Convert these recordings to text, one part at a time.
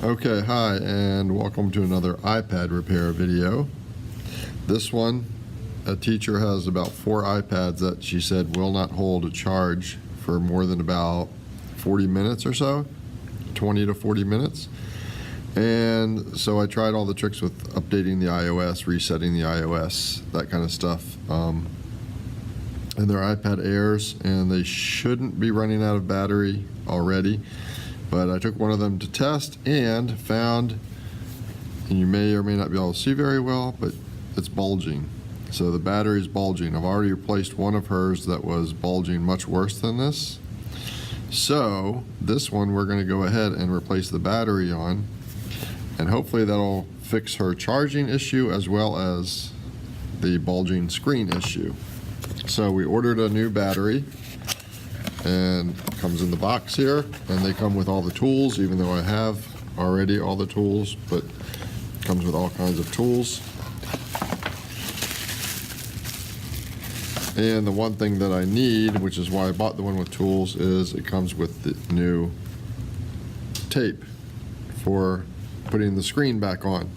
Okay, hi, and welcome to another iPad repair video. This one, a teacher has about 4 iPads that she said will not hold a charge for more than about 40 minutes or so, 20 to 40 minutes. And so I tried all the tricks with updating the iOS, resetting the iOS, that kind of stuff. And they're iPad Airs, and they shouldn't be running out of battery already. But I took one of them to test and found, and you may or may not be able to see very well, but it's bulging. So the battery is bulging. I've already replaced one of hers that was bulging much worse than this. So this one we're going to go ahead and replace the battery on, and hopefully that'll fix her charging issue as well as the bulging screen issue. So we ordered a new battery, and it comes in the box here, and they come with all the tools, even though I have already all the tools, but it comes with all kinds of tools. And the one thing that I need, which is why I bought the one with tools, is it comes with the new tape for putting the screen back on.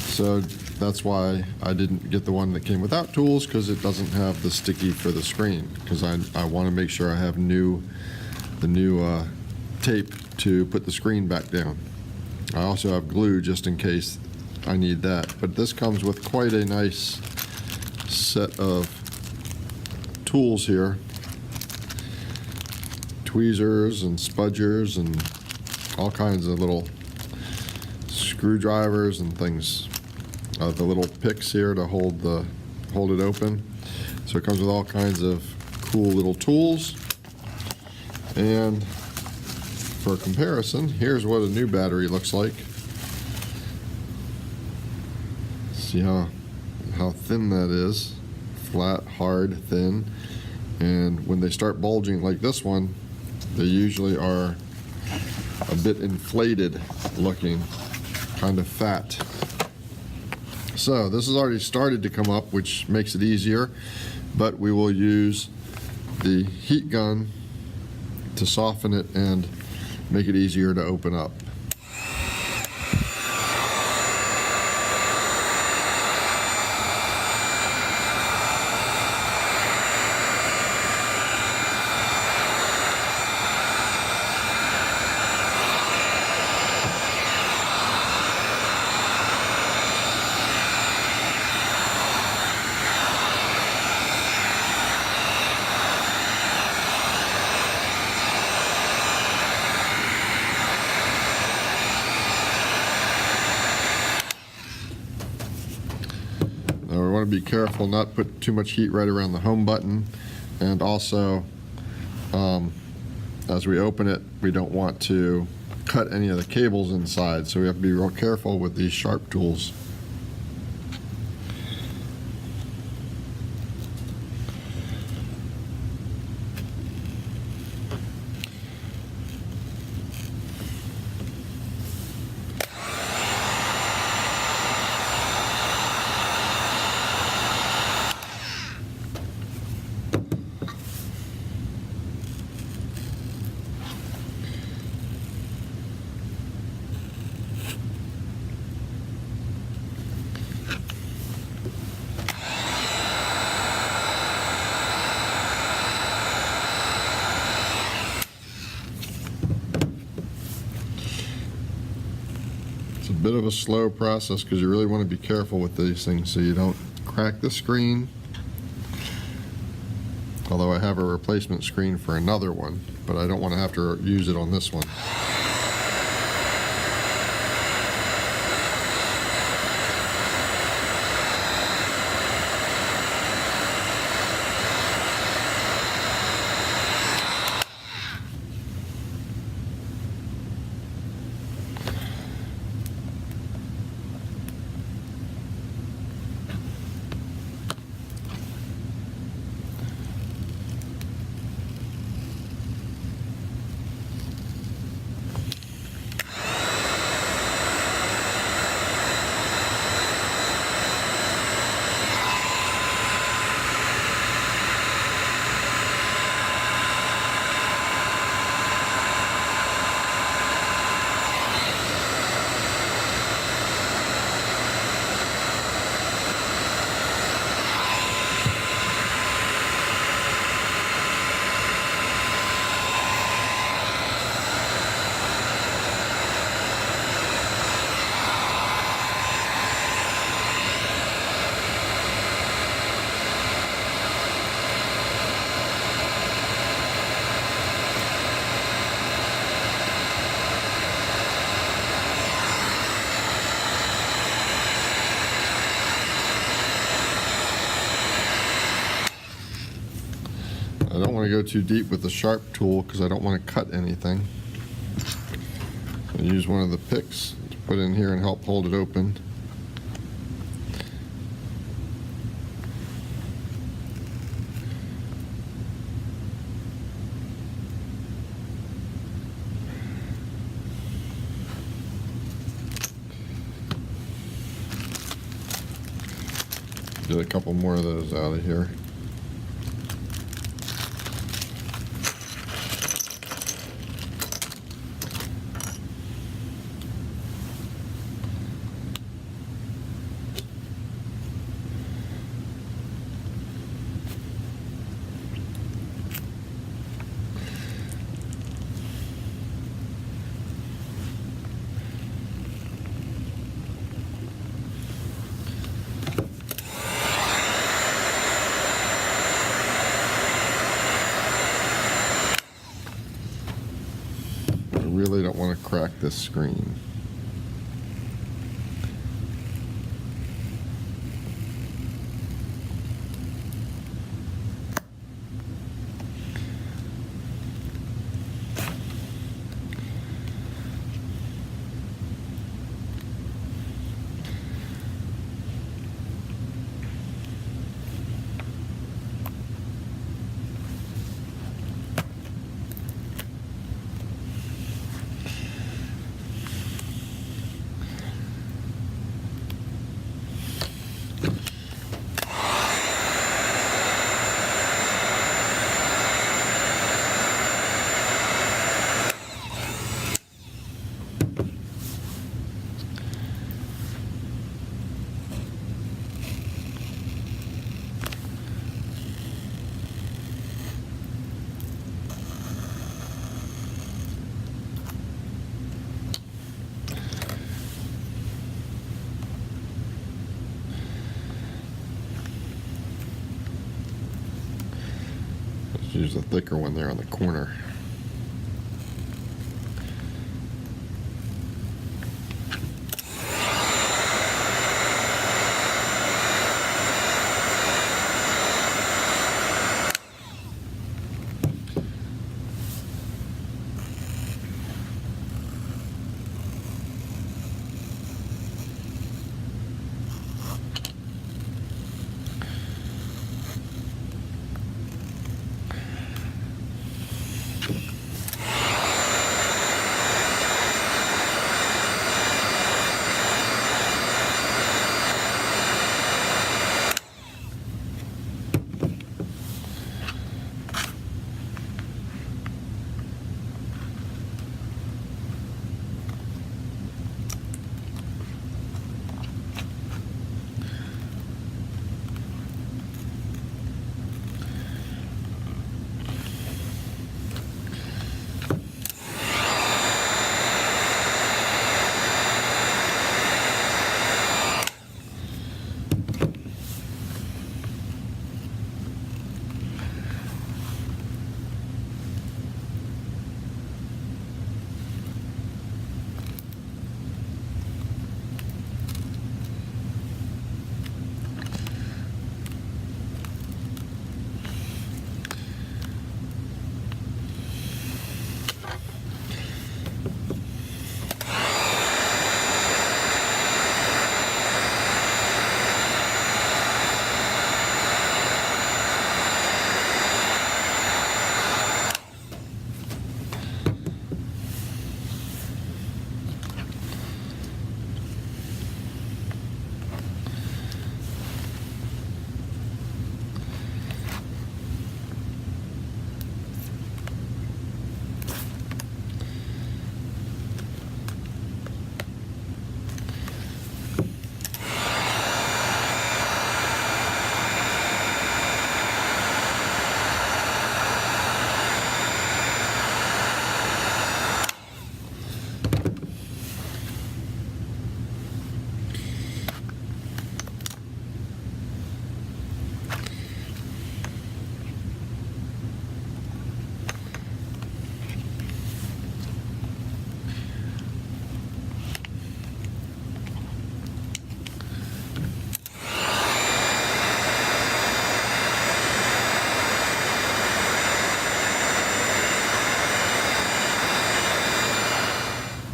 So that's why I didn't get the one that came without tools, because it doesn't have the sticky for the screen, because I want to make sure I have the new tape to put the screen back down. I also have glue just in case I need that. But this comes with quite a nice set of tools here. Tweezers and spudgers and all kinds of little screwdrivers and things. The little picks here to hold it open. So it comes with all kinds of cool little tools. And for comparison, here's what a new battery looks like. See how thin that is. Flat, hard, thin. And when they start bulging like this one, they usually are a bit inflated looking, kind of fat. So this has already started to come up, which makes it easier, but we will use the heat gun to soften it and make it easier to open up. Now we want to be careful not to put too much heat right around the home button, and also as we open it, we don't want to cut any of the cables inside, so we have to be real careful with these sharp tools. It's a bit of a slow process because you really want to be careful with these things so you don't crack the screen. Although I have a replacement screen for another one, but I don't want to have to use it on this one. too deep with the sharp tool because I don't want to cut anything. I use one of the picks to put in here and help hold it open. Get a couple more of those out of here. Really don't want to crack this screen. Use a thicker one there on the corner.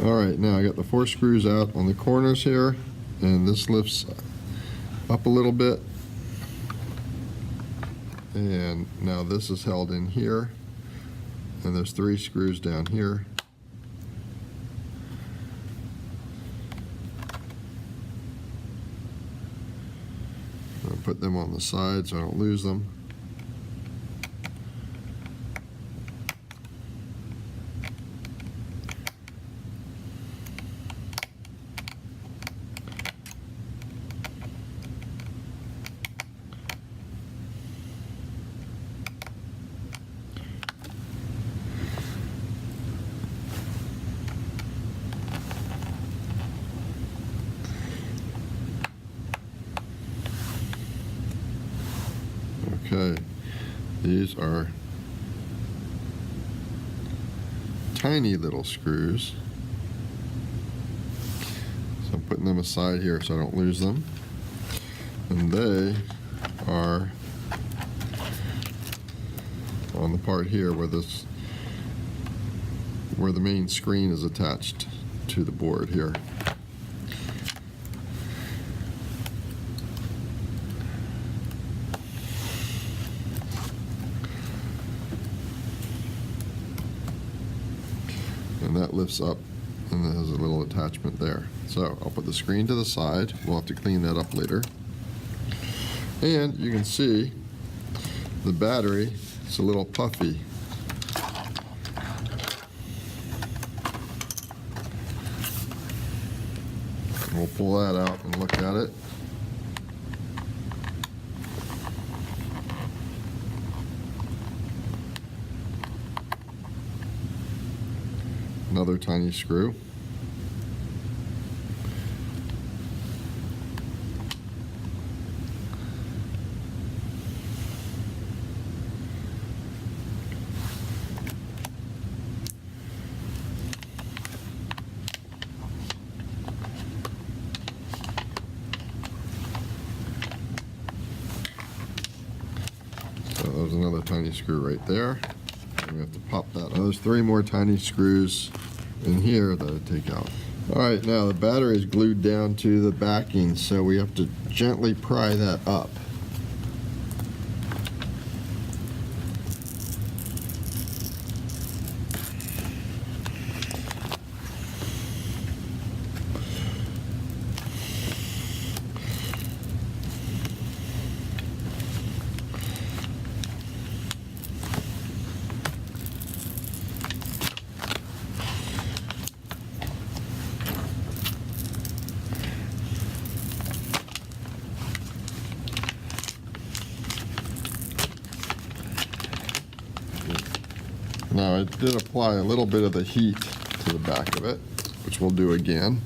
All right, now I got the 4 screws out on the corners here, and this lifts up a little bit. And now this is held in here, and there's 3 screws down here. I'll put them on the side so I don't lose them. Okay, these are tiny little screws, so I'm putting them aside here so I don't lose them, and they are on the part here where the main screen is attached to the board here. And that lifts up, and it has a little attachment there. So I'll put the screen to the side. We'll have to clean that up later. And you can see the battery, it's a little puffy. We'll pull that out and look at it. Another tiny screw. So there's another tiny screw right there. We have to pop that. Now there's 3 more tiny screws in here that I take out. All right, now the battery is glued down to the backing, so we have to gently pry that up. Now I did apply a little bit of the heat to the back of it, which we'll do again.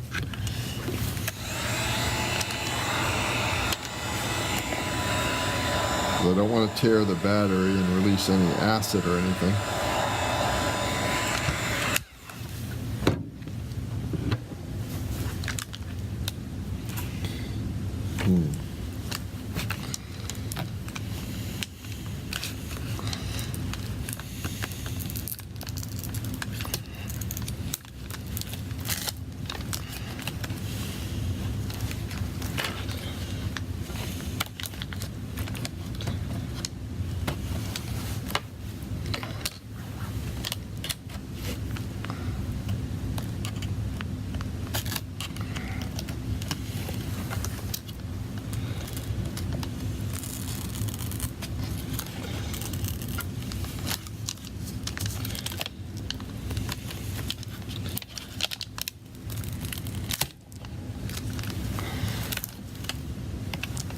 I don't want to tear the battery and release any acid or anything.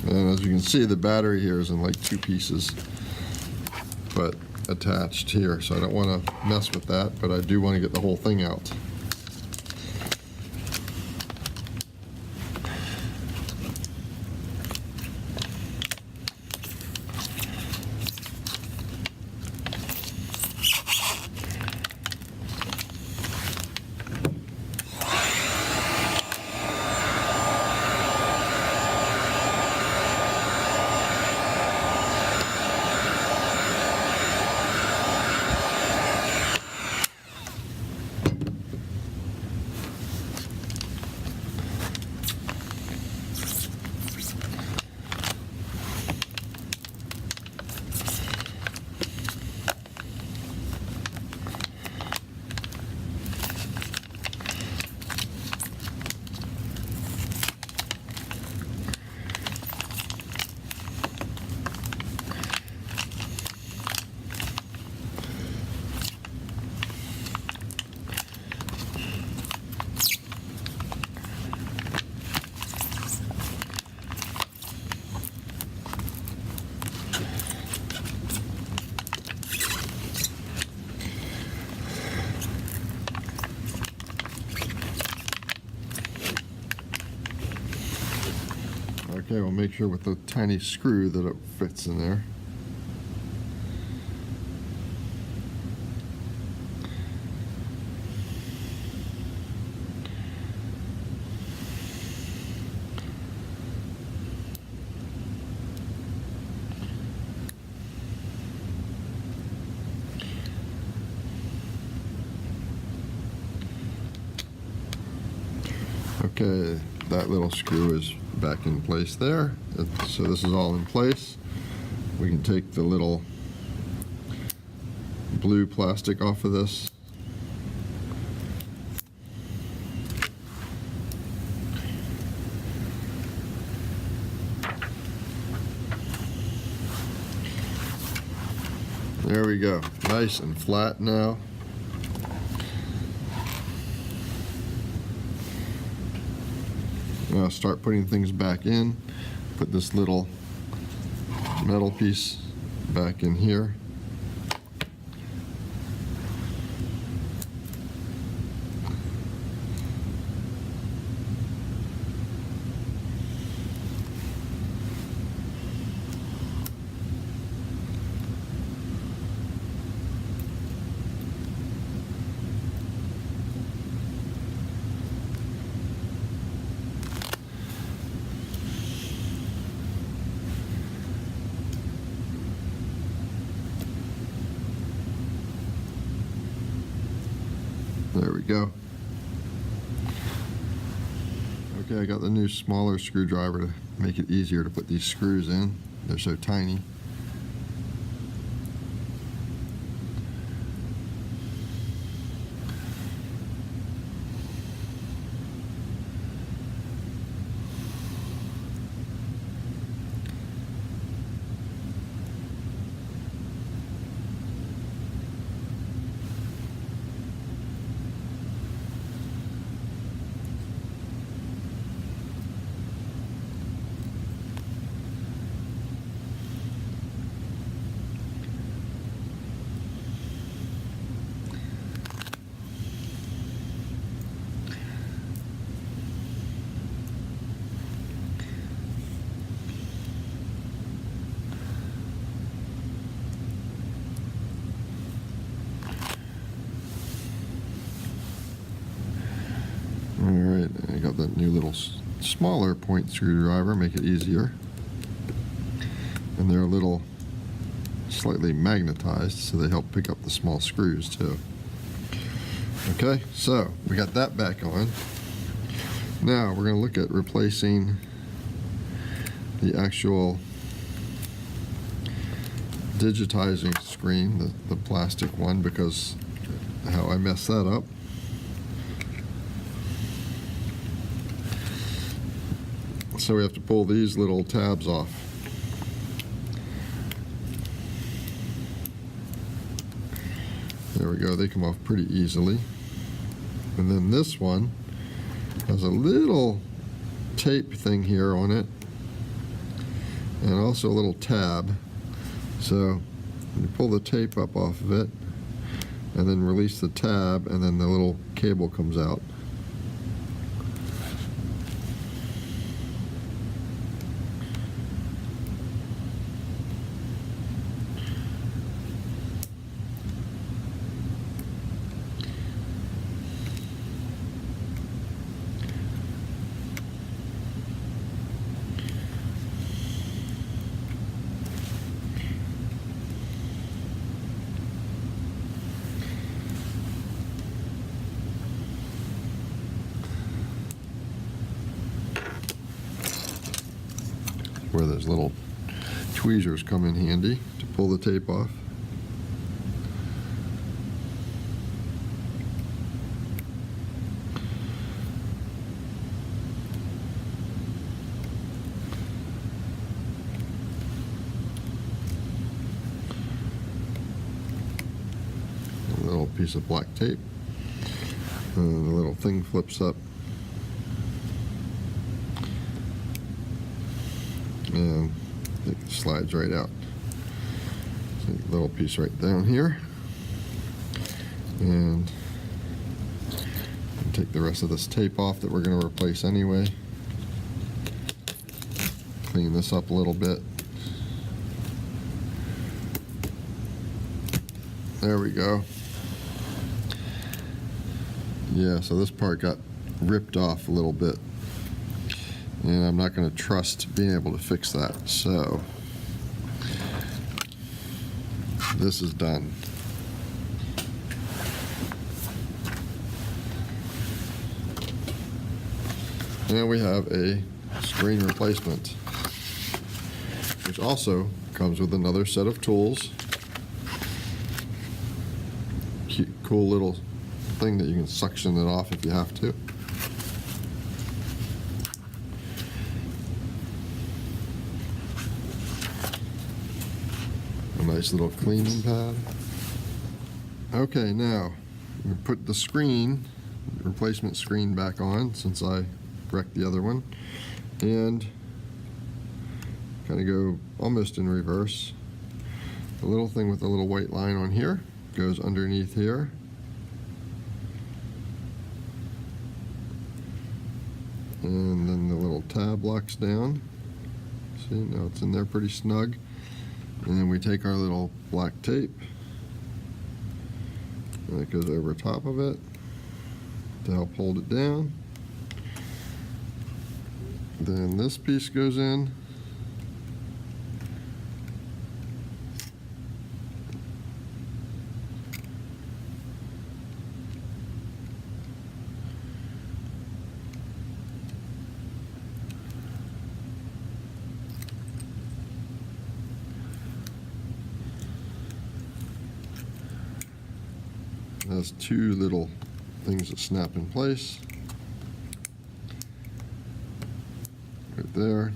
And as you can see, the battery here is in like 2 pieces, but attached here. So I don't want to mess with that, but I do want to get the whole thing out. Okay, we'll make sure with the tiny screw that it fits in there. Okay, that little screw is back in place there. So this is all in place. We can take the little blue plastic off of this. There we go, nice and flat now. Now start putting things back in. Put this little metal piece back in here. There we go. Okay, I got the new smaller screwdriver to make it easier to put these screws in. They're so tiny. Alright, I got that new little smaller point screwdriver, make it easier. And they're a little slightly magnetized, so they help pick up the small screws too. Okay, so we got that back on. Now we're going to look at replacing the actual digitizing screen, the plastic one, because how I messed that up. So we have to pull these little tabs off. There we go, they come off pretty easily. And then this one has a little tape thing here on it, and also a little tab. So you pull the tape up off of it, and then release the tab, and then the little cable comes out. Where those little tweezers come in handy to pull the tape off. A little piece of black tape, and the little thing flips up. And it slides right out. So a little piece right down here, and take the rest of this tape off that we're going to replace anyway. Clean this up a little bit. There we go. Yeah, so this part got ripped off a little bit, and I'm not going to trust being able to fix that. So this is done. And we have a screen replacement, which also comes with another set of tools. Cool little thing that you can suction it off if you have to. A nice little cleaning pad. Okay, now we put the screen, replacement screen back on since I wrecked the other one, and kind of go almost in reverse. The little thing with the little white line on here goes underneath here. And then the little tab locks down. See, now it's in there pretty snug. And then we take our little black tape, and it goes over top of it to help hold it down. Then this piece goes in. It has two little things that snap in place. Right there.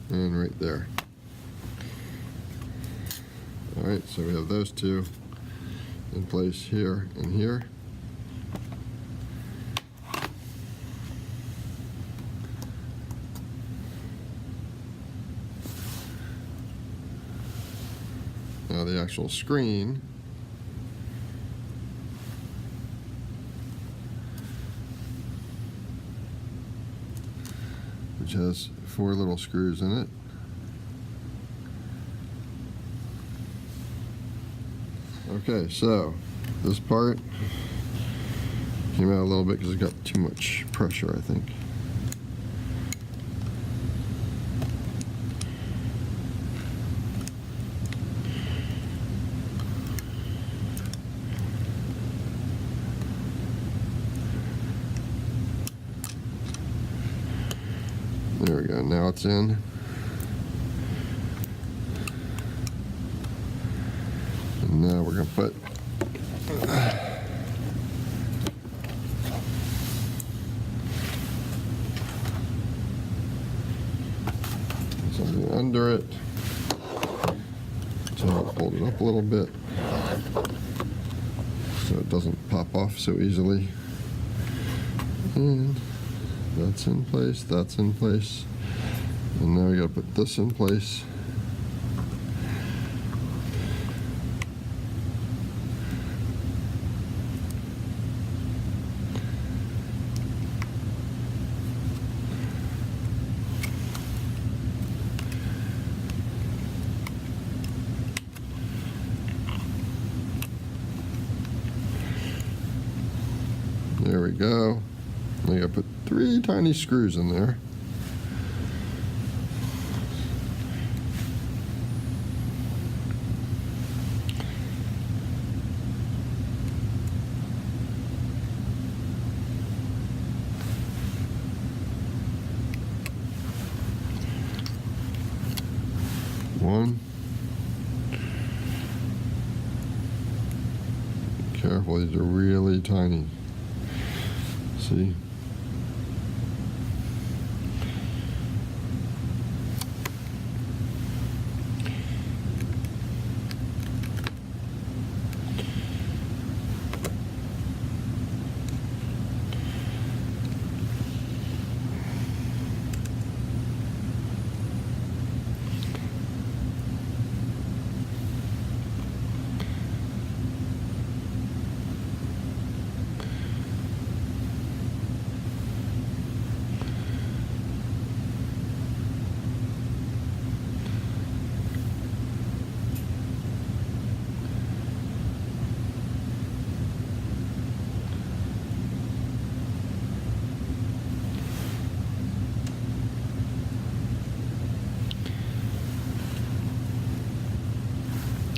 And right there. All right, so we have those two in place here and here. Now the actual screen which has 4 little screws in it. Okay, so this part came out a little bit because it got too much pressure, I think. There we go, now it's in. And now we're going to put something under it to help hold it up a little bit so it doesn't pop off so easily. And that's in place, that's in place. And now we gotta put this in place. There we go. Now you gotta put 3 tiny screws in there. One. Careful, these are really tiny. See?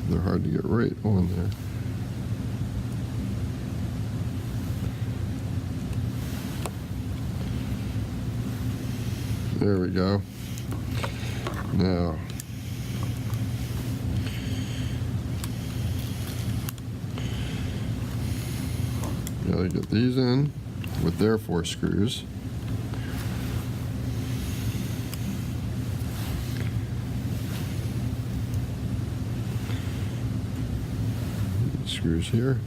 They're hard to get right on there. There we go. Now, gotta get these in with their 4 screws. Screws here.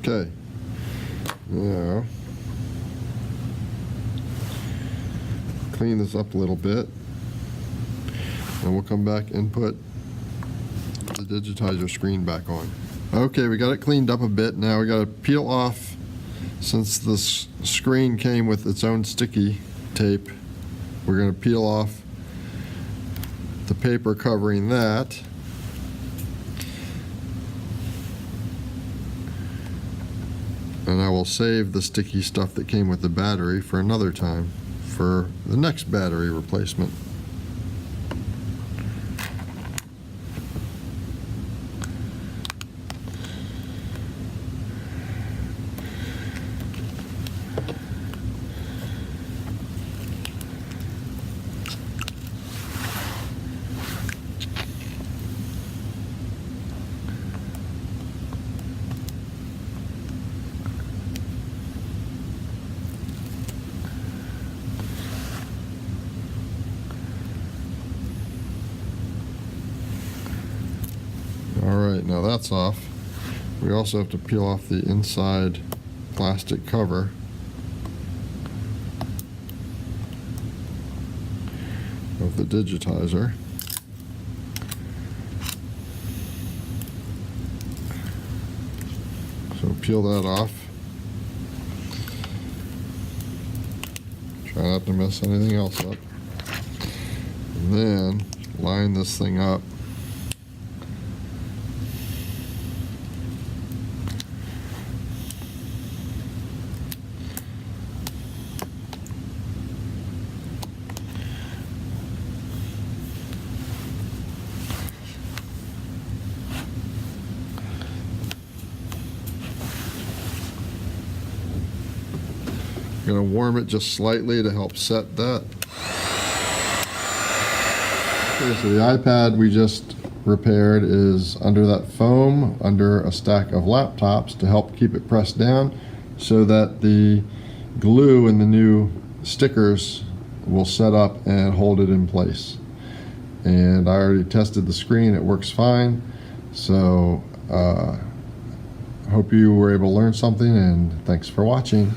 Okay, now clean this up a little bit, and we'll come back and put the digitizer screen back on. Okay, we got it cleaned up a bit. Now we got to peel off, since this screen came with its own sticky tape, we're going to peel off the paper covering that. And I will save the sticky stuff that came with the battery for another time, for the next battery replacement. Alright, now that's off. We also have to peel off the inside plastic cover. Of the digitizer. So peel that off. Try not to mess anything else up. And then line this thing up. I'm going to warm it just slightly to help set that. Okay, so the iPad we just repaired is under that foam, under a stack of laptops to help keep it pressed down so that the glue in the new stickers will set up and hold it in place. And I already tested the screen, it works fine. So I hope you were able to learn something, and thanks for watching.